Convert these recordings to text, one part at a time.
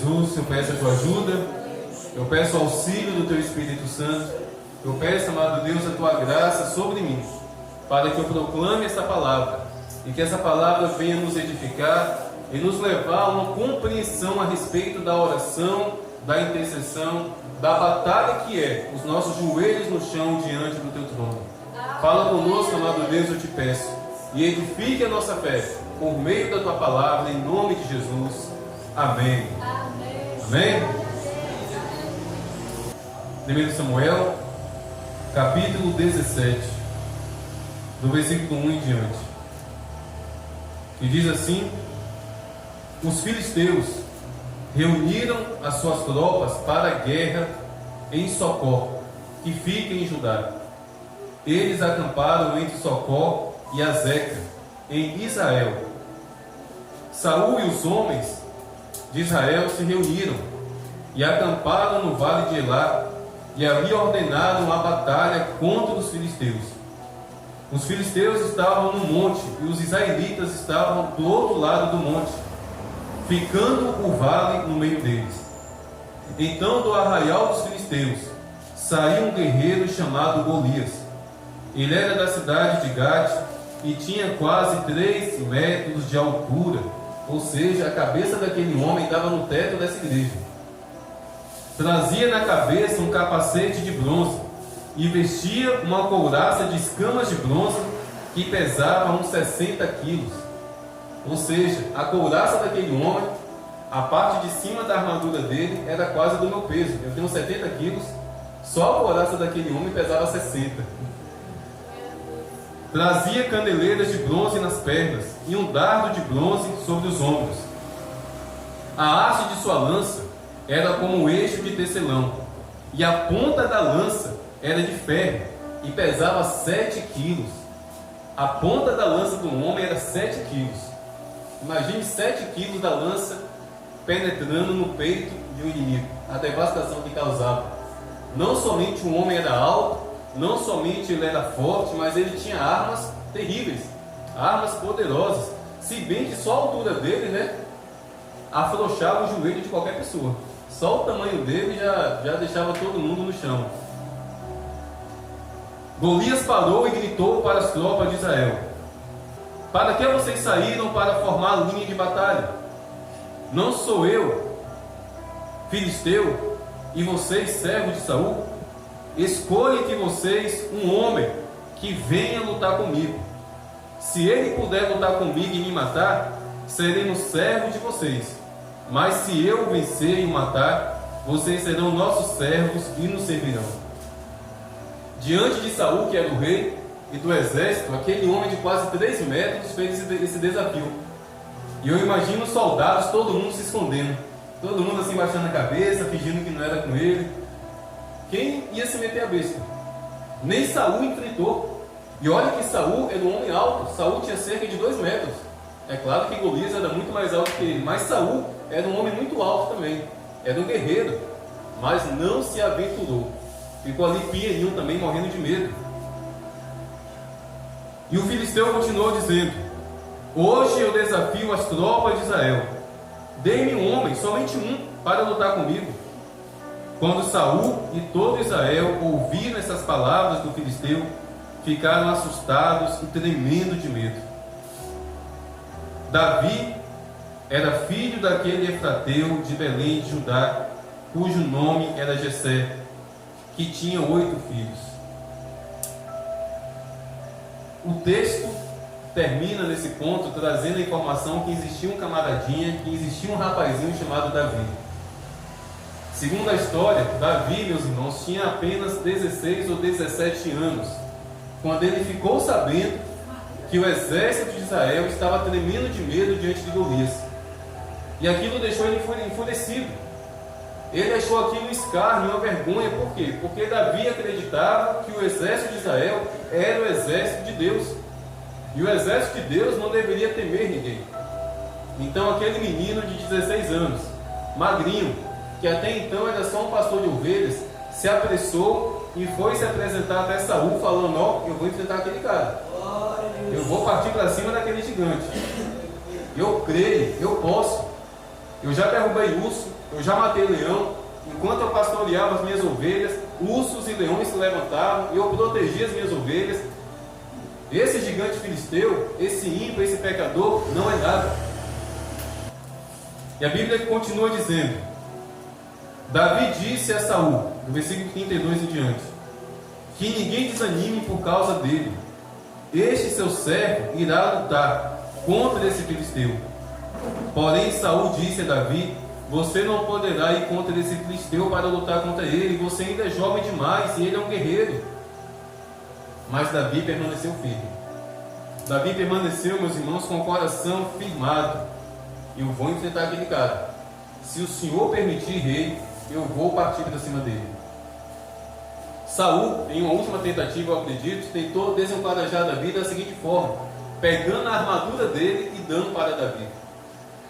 Jesus, eu peço a tua ajuda, eu peço o auxílio do teu Espírito Santo, eu peço, amado Deus, a tua graça sobre mim, para que eu proclame essa palavra, e que essa palavra venha nos edificar e nos levar a uma compreensão a respeito da oração, da intercessão, da batalha que é os nossos joelhos no chão diante do teu trono. Fala conosco, amado Deus, eu te peço, e edifique a nossa fé por meio da tua palavra, em nome de Jesus. Amém. Amém. 1 Samuel, capítulo 17, do versículo 1 em diante, que diz assim: os filisteus reuniram as suas tropas para a guerra em Socó, que fica em Judá. Eles acamparam entre Socó e Azeca, em Israel. Saul e os homens de Israel se reuniram e acamparam no vale de Elá, e ali ordenaram a batalha contra os filisteus. Os filisteus estavam no monte e os israelitas estavam do outro lado do monte, ficando o vale no meio deles. Então do arraial dos filisteus saiu um guerreiro chamado Golias. Ele era da cidade de Gate e tinha quase 3 metros de altura, ou seja, a cabeça daquele homem dava no teto dessa igreja. Trazia na cabeça um capacete de bronze e vestia uma couraça de escamas de bronze que pesava uns 60 quilos. Ou seja, a couraça daquele homem, a parte de cima da armadura dele era quase do meu peso. Eu tenho 70 quilos, só a couraça daquele homem pesava 60. Trazia candeleiras de bronze nas pernas e um dardo de bronze sobre os ombros. A haste de sua lança era como o eixo de tecelão, e a ponta da lança era de ferro e pesava 7 quilos. A ponta da lança do homem era 7 quilos. Imagine 7 quilos da lança penetrando no peito de um inimigo, a devastação que causava. Não somente o homem era alto, não somente ele era forte, mas ele tinha armas terríveis, armas poderosas, se bem que só a altura dele, afrouxava o joelho de qualquer pessoa. Só o tamanho dele já deixava todo mundo no chão. Golias parou e gritou para as tropas de Israel: para que vocês saíram para formar a linha de batalha? Não sou eu, filisteu, e vocês, servos de Saul? Escolhe que vocês um homem que venha lutar comigo. Se ele puder lutar comigo e me matar, seremos servos de vocês. Mas se eu vencer e o matar, vocês serão nossos servos e nos servirão. Diante de Saul, que era o rei, e do exército, aquele homem de quase 3 metros fez esse desafio. E eu imagino os soldados, todo mundo se escondendo, todo mundo assim baixando a cabeça, fingindo que não era com ele. Quem ia se meter a besta? Nem Saul enfrentou. E olha que Saul era um homem alto. Saul tinha cerca de 2 metros. É claro que Golias era muito mais alto que ele, mas Saul era um homem muito alto também. Era um guerreiro, mas não se aventurou. Ficou ali pianinho também, morrendo de medo. E o filisteu continuou dizendo: hoje eu desafio as tropas de Israel. Dê-me um homem, somente um, para lutar comigo. Quando Saul e todo Israel ouviram essas palavras do filisteu, ficaram assustados e tremendo de medo. Davi era filho daquele efrateu de Belém de Judá, cujo nome era Jessé, que tinha 8 filhos. O texto termina nesse ponto trazendo a informação que existia um camaradinha, que existia um rapazinho chamado Davi. Segundo a história, Davi, meus irmãos, tinha apenas 16 ou 17 anos, quando ele ficou sabendo que o exército de Israel estava tremendo de medo diante de Golias. E aquilo deixou ele enfurecido. Ele achou aquilo um escárnio, uma vergonha. Por quê? Porque Davi acreditava que o exército de Israel era o exército de Deus. E o exército de Deus não deveria temer ninguém. Então aquele menino de 16 anos, magrinho, que até então era só um pastor de ovelhas, se apressou e foi se apresentar até Saul, falando: ó, eu vou enfrentar aquele cara, eu vou partir para cima daquele gigante, eu creio, eu posso. Eu já derrubei urso, eu já matei leão. Enquanto eu pastoreava as minhas ovelhas, ursos e leões se levantavam e eu protegia as minhas ovelhas. Esse gigante filisteu, esse ímpio, esse pecador, não é nada. E a Bíblia continua dizendo: Davi disse a Saul, no versículo 32 em diante, que ninguém desanime por causa dele. Este seu servo irá lutar contra esse filisteu. Porém Saul disse a Davi: você não poderá ir contra esse filisteu para lutar contra ele, você ainda é jovem demais e ele é um guerreiro. Mas Davi permaneceu firme. Davi permaneceu, meus irmãos, com o coração firmado. Eu vou enfrentar aquele cara. Se o Senhor permitir, rei, eu vou partir para cima dele. Saul, em uma última tentativa, eu acredito, tentou desencorajar Davi da seguinte forma: pegando a armadura dele e dando para Davi.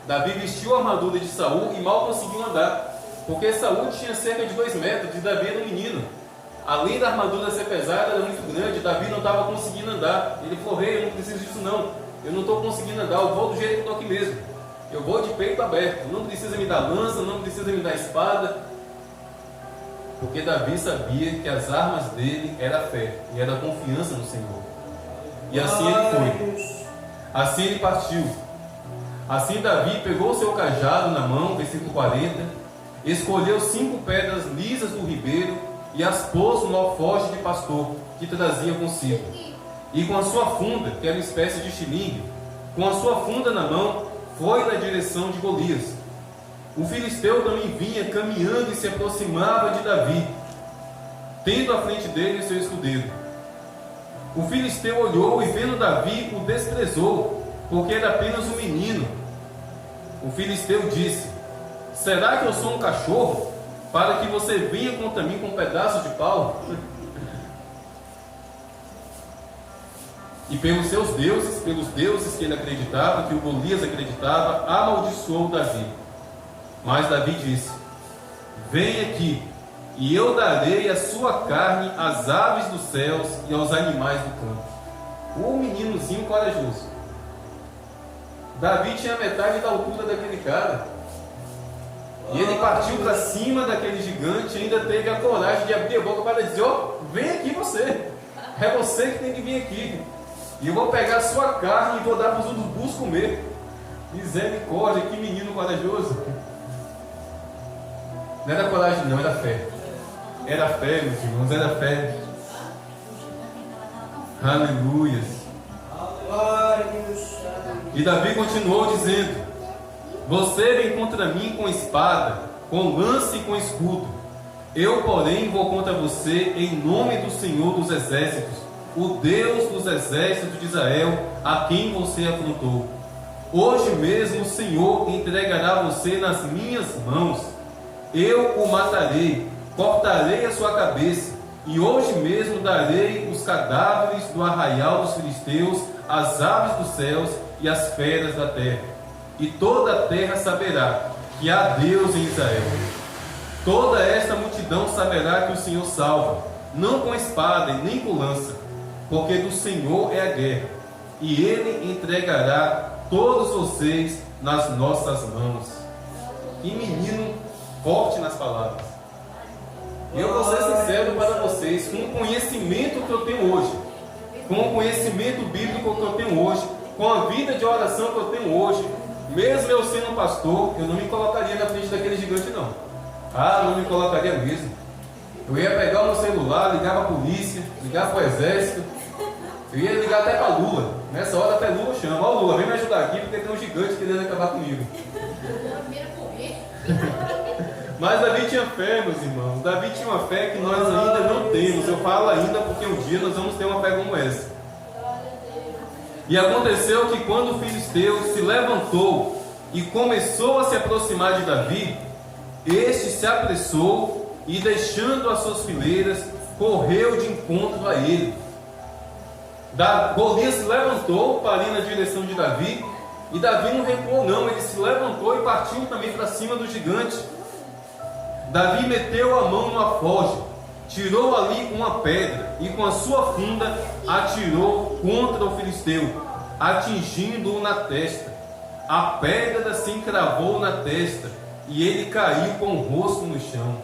Davi vestiu a armadura de Saul e mal conseguiu andar, porque Saul tinha cerca de 2 metros e Davi era um menino. Além da armadura ser pesada, era muito grande, Davi não estava conseguindo andar. Ele falou: rei, eu não preciso disso não, eu não estou conseguindo andar, eu vou do jeito que estou aqui mesmo. Eu vou de peito aberto, não precisa me dar lança, não precisa me dar espada. Porque Davi sabia que as armas dele era a fé e era a confiança no Senhor. E assim ele foi. Assim ele partiu. Assim Davi pegou o seu cajado na mão, versículo 40, escolheu 5 pedras lisas do ribeiro e as pôs no alforje de pastor que trazia consigo. E com a sua funda, que era uma espécie de xilingue, com a sua funda na mão, foi na direção de Golias. O filisteu também vinha caminhando e se aproximava de Davi, tendo à frente dele o seu escudeiro. O filisteu olhou e, vendo Davi, o desprezou, porque era apenas um menino. O filisteu disse: será que eu sou um cachorro, para que você venha contra mim com um pedaço de pau? E pelos seus deuses, pelos deuses que ele acreditava, que o Golias acreditava, amaldiçoou Davi. Mas Davi disse: vem aqui, e eu darei a sua carne às aves dos céus e aos animais do campo. O meninozinho corajoso. Davi tinha metade da altura daquele cara. E ele partiu para cima daquele gigante e ainda teve a coragem de abrir a boca para dizer: ó, vem aqui você. É você que tem que vir aqui. E eu vou pegar a sua carne e vou dar para os urubus comer. Misericórdia, que menino corajoso. Não era coragem não, era fé. Era fé, meus irmãos, era fé. Aleluias. E Davi continuou dizendo: você vem contra mim com espada, com lança e com escudo. Eu, porém, vou contra você em nome do Senhor dos Exércitos, o Deus dos exércitos de Israel, a quem você afrontou. Hoje mesmo o Senhor entregará você nas minhas mãos. Eu o matarei, cortarei a sua cabeça, e hoje mesmo darei os cadáveres do arraial dos filisteus, às aves dos céus e às feras da terra. E toda a terra saberá que há Deus em Israel. Toda esta multidão saberá que o Senhor salva, não com espada e nem com lança, porque do Senhor é a guerra, e Ele entregará todos vocês nas nossas mãos. Que menino forte nas palavras. Eu vou ser sincero para vocês, com o conhecimento que eu tenho hoje, com o conhecimento bíblico que eu tenho hoje, com a vida de oração que eu tenho hoje, mesmo eu sendo pastor, eu não me colocaria na frente daquele gigante não. Não me colocaria mesmo. Eu ia pegar o meu celular, ligar para a polícia, ligar para o exército, eu ia ligar até para Lula. Nessa hora até Lula chama: ó Lula, vem me ajudar aqui porque tem um gigante querendo acabar comigo. Mas Davi tinha fé, meus irmãos. Davi tinha uma fé que nós ainda não temos. Eu falo ainda porque um dia nós vamos ter uma fé como essa. E aconteceu que quando o filisteu se levantou e começou a se aproximar de Davi, este se apressou e, deixando as suas fileiras, correu de encontro a ele. Golias se levantou para ir na direção de Davi, e Davi não recuou não, ele se levantou e partiu também para cima do gigante. Davi meteu a mão no alforje, tirou ali uma pedra e com a sua funda atirou contra o filisteu, atingindo-o na testa. a pedra se encravou na testa e ele caiu com o rosto no chão.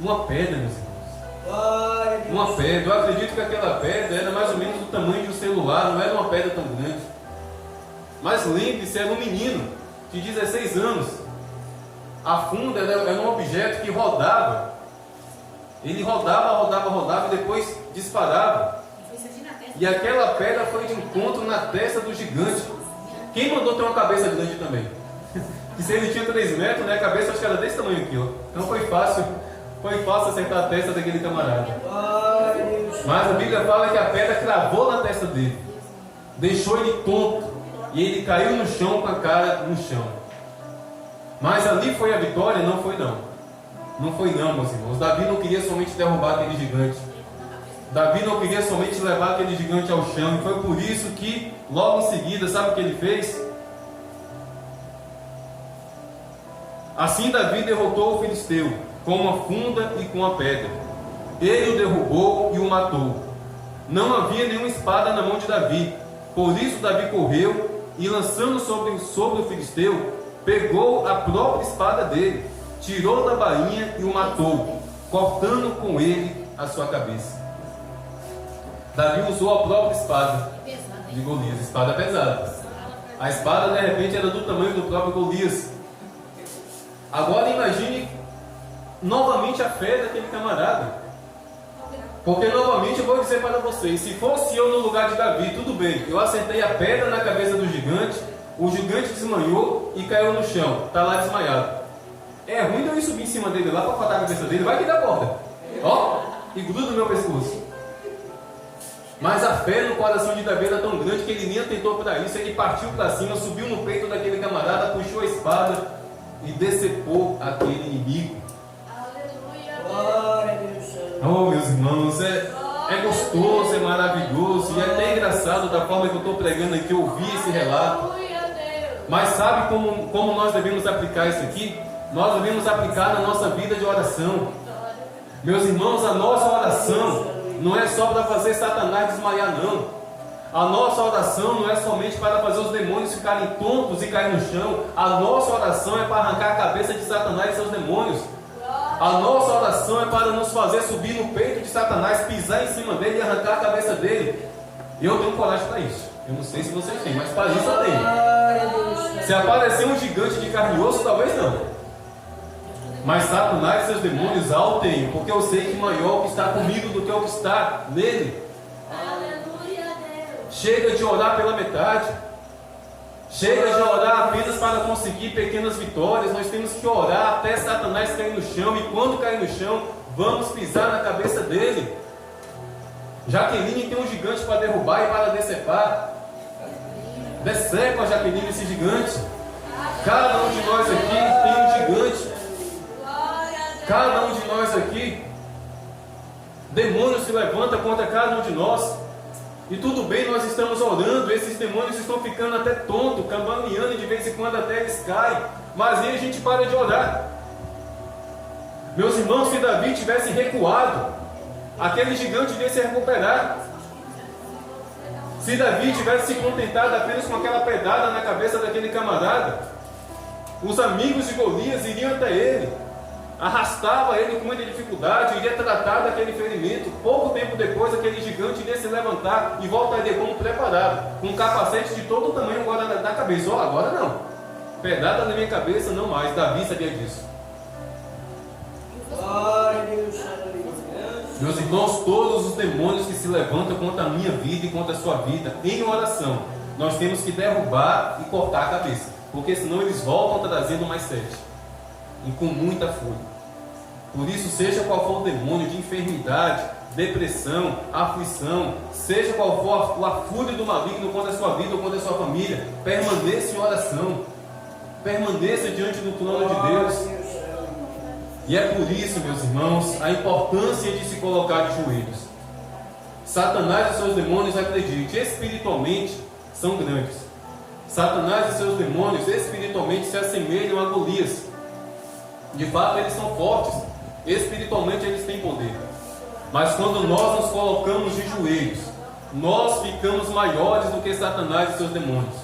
Uma pedra, meus irmãos. Uma pedra. Eu acredito que aquela pedra era mais ou menos do tamanho de um celular, não era uma pedra tão grande. Mas lembre-se, era um menino de 16 anos. A funda era um objeto que rodava. Ele rodava e depois disparava. E aquela pedra foi de encontro na testa do gigante. Quem mandou ter uma cabeça grande também? Que se ele tinha 3 metros, né, a cabeça acho que era desse tamanho aqui, ó. Então foi fácil acertar a testa daquele camarada. Mas a Bíblia fala que a pedra cravou na testa dele, deixou ele tonto, e ele caiu no chão com a cara no chão. Mas ali foi a vitória? Não foi não. Não foi não, meus irmãos. Davi não queria somente derrubar aquele gigante. Davi não queria somente levar aquele gigante ao chão. E foi por isso que, logo em seguida, sabe o que ele fez? Assim Davi derrotou o filisteu, com uma funda e com a pedra. Ele o derrubou e o matou. Não havia nenhuma espada na mão de Davi. Por isso Davi correu e, lançando sobre o filisteu, pegou a própria espada dele, tirou da bainha e o matou, cortando com ele a sua cabeça. Davi usou a própria espada de Golias, espada pesada. A espada de repente era do tamanho do próprio Golias. Agora imagine novamente a fé daquele camarada. Porque novamente eu vou dizer para vocês, se fosse eu no lugar de Davi, tudo bem, eu acertei a pedra na cabeça do gigante, o gigante desmanhou e caiu no chão, está lá desmaiado. É ruim eu ir subir em cima dele lá para cortar a cabeça dele, vai que dá corda, ó, e gruda no meu pescoço. Mas a fé no coração de Davi era tão grande que ele nem atentou para isso, ele partiu para cima, subiu no peito daquele camarada, puxou a espada e decepou aquele inimigo. Oh, meus irmãos, é gostoso, é maravilhoso e é até engraçado da forma que eu estou pregando aqui, ouvir esse relato. Mas sabe como nós devemos aplicar isso aqui? Nós devemos aplicar na nossa vida de oração. Meus irmãos, a nossa oração não é só para fazer Satanás desmaiar, não. A nossa oração não é somente para fazer os demônios ficarem tontos e cair no chão. A nossa oração é para arrancar a cabeça de Satanás e seus demônios. A nossa oração é para nos fazer subir no peito de Satanás, pisar em cima dele e arrancar a cabeça dele. Eu tenho coragem para isso. Eu não sei se vocês têm, mas para isso eu tenho. Se aparecer um gigante de carne e osso, talvez não. Mas Satanás e seus demônios eu tenho, porque eu sei que maior é o que está comigo do que o que está nele. Chega de orar pela metade. Chega de orar apenas para conseguir pequenas vitórias. Nós temos que orar até Satanás cair no chão. E quando cair no chão, vamos pisar na cabeça dele. Jaqueline tem um gigante para derrubar e para decepar. Decepa, Jaqueline, esse gigante. Cada um de nós aqui tem um gigante. Cada um de nós aqui, demônios se levantam contra cada um de nós. E tudo bem, nós estamos orando, esses demônios estão ficando até tontos, cambaleando, e de vez em quando até eles caem. Mas aí a gente para de orar. Meus irmãos, se Davi tivesse recuado, aquele gigante iria se recuperar. Se Davi tivesse se contentado apenas com aquela pedrada na cabeça daquele camarada, os amigos de Golias iriam até ele, arrastava ele com muita dificuldade, iria tratar daquele ferimento. Pouco tempo depois, aquele gigante iria se levantar e voltaria como preparado, com um capacete de todo o tamanho agora na cabeça. Oh, agora não, pedrada na minha cabeça não mais. Davi sabia disso. Meus irmãos, todos os demônios que se levantam contra a minha vida e contra a sua vida em oração, nós temos que derrubar e cortar a cabeça, porque senão eles voltam trazendo mais 7 e com muita fúria. Por isso, seja qual for o demônio de enfermidade, depressão, aflição, seja qual for a fúria do maligno contra a sua vida ou contra a sua família, permaneça em oração, permaneça diante do trono de Deus. E é por isso, meus irmãos, a importância de se colocar de joelhos. Satanás e seus demônios, acredite, espiritualmente são grandes. Satanás e seus demônios espiritualmente se assemelham a Golias. De fato, eles são fortes, espiritualmente eles têm poder. Mas quando nós nos colocamos de joelhos, nós ficamos maiores do que Satanás e seus demônios.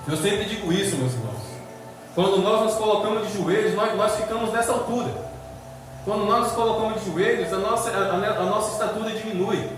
Eu sempre digo isso, meus irmãos. Quando nós nos colocamos de joelhos, nós ficamos nessa altura. Quando nós nos colocamos de joelhos, a nossa estatura diminui.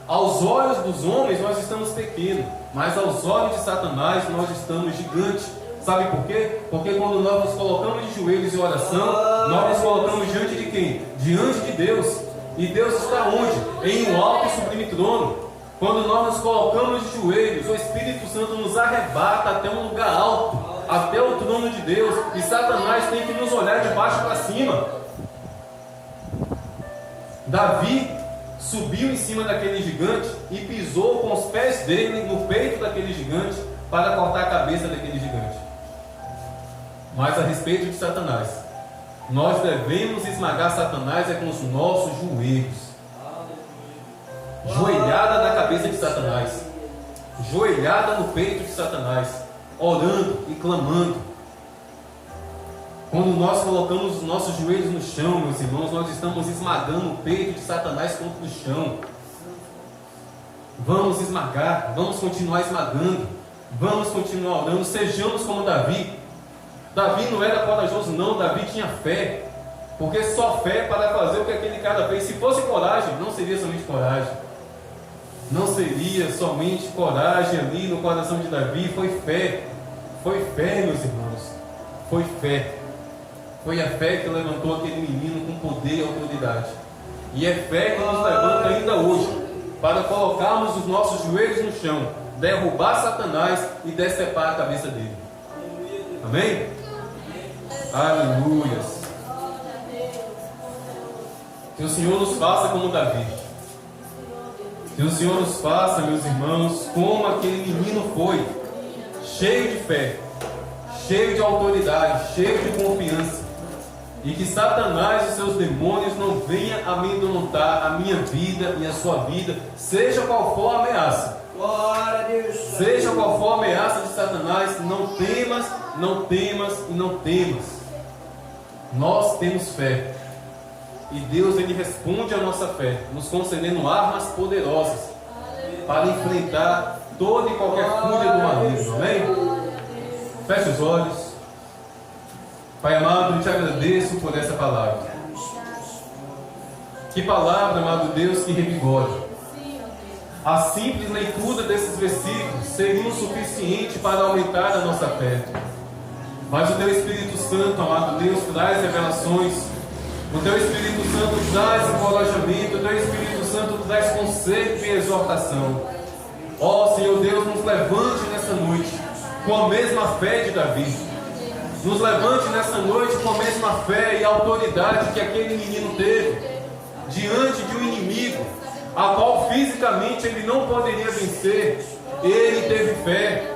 Aos olhos dos homens nós estamos pequenos, mas aos olhos de Satanás nós estamos gigantes. Sabe por quê? Porque quando nós nos colocamos de joelhos em oração, nós nos colocamos diante de quem? Diante de Deus. E Deus está onde? Em um alto e sublime trono. Quando nós nos colocamos de joelhos, o Espírito Santo nos arrebata até um lugar alto, até o trono de Deus, e Satanás tem que nos olhar de baixo para cima. Davi subiu em cima daquele gigante e pisou com os pés dele no peito daquele gigante para cortar a cabeça daquele gigante. Mas a respeito de Satanás, nós devemos esmagar Satanás com os nossos joelhos. Joelhada na cabeça de Satanás, joelhada no peito de Satanás, orando e clamando. Quando nós colocamos os nossos joelhos no chão, meus irmãos, nós estamos esmagando o peito de Satanás contra o chão. Vamos esmagar, vamos continuar esmagando, vamos continuar orando. Sejamos como Davi. Davi não era corajoso não, Davi tinha fé. Porque só fé para fazer o que aquele cara fez. Se fosse coragem, não seria somente coragem. Não seria somente coragem ali no coração de Davi. Foi fé. Foi fé, meus irmãos. Foi fé. Foi a fé que levantou aquele menino com poder e autoridade. E é fé que nos levanta ainda hoje para colocarmos os nossos joelhos no chão, derrubar Satanás e decepar a cabeça dele. Amém? Aleluias. Que o Senhor nos faça como Davi. Que o Senhor nos faça, meus irmãos, como aquele menino foi, cheio de fé, cheio de autoridade, cheio de confiança. E que Satanás e seus demônios não venham amedrontar a minha vida e a sua vida, seja qual for a ameaça. Glória a Deus. Seja qual for a ameaça de Satanás, não temas, não temas e não temas. Nós temos fé. E Deus, Ele responde à nossa fé, nos concedendo armas poderosas para enfrentar toda e qualquer fúria do maligno. Amém? Feche os olhos. Pai amado, eu te agradeço por essa palavra. Que palavra, amado Deus, que revigore. A simples leitura desses versículos seria o suficiente para aumentar a nossa fé. Mas o Teu Espírito Santo, amado Deus, traz revelações. O Teu Espírito Santo traz encorajamento. O Teu Espírito Santo traz conserto e exortação. Ó Senhor Deus, nos levante nessa noite com a mesma fé de Davi. Nos levante nessa noite com a mesma fé e autoridade que aquele menino teve diante de um inimigo a qual fisicamente ele não poderia vencer. Ele teve fé,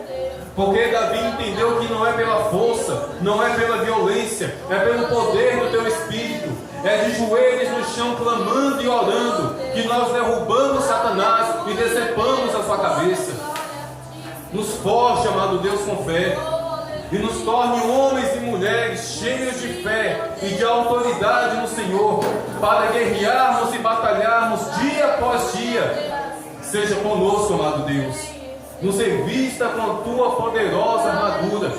porque Davi entendeu que não é pela força, não é pela violência, é pelo poder do Teu Espírito. É de joelhos no chão clamando e orando que nós derrubamos Satanás e decepamos a sua cabeça. Nos forge, amado Deus, com fé, e nos torne homens e mulheres cheios de fé e de autoridade no Senhor, para guerrearmos e batalharmos dia após dia. Seja conosco, amado Deus, nos revista com a Tua poderosa armadura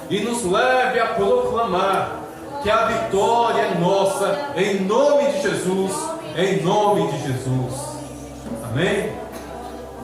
e nos leve a proclamar que a vitória é nossa, em nome de Jesus, em nome de Jesus. Amém?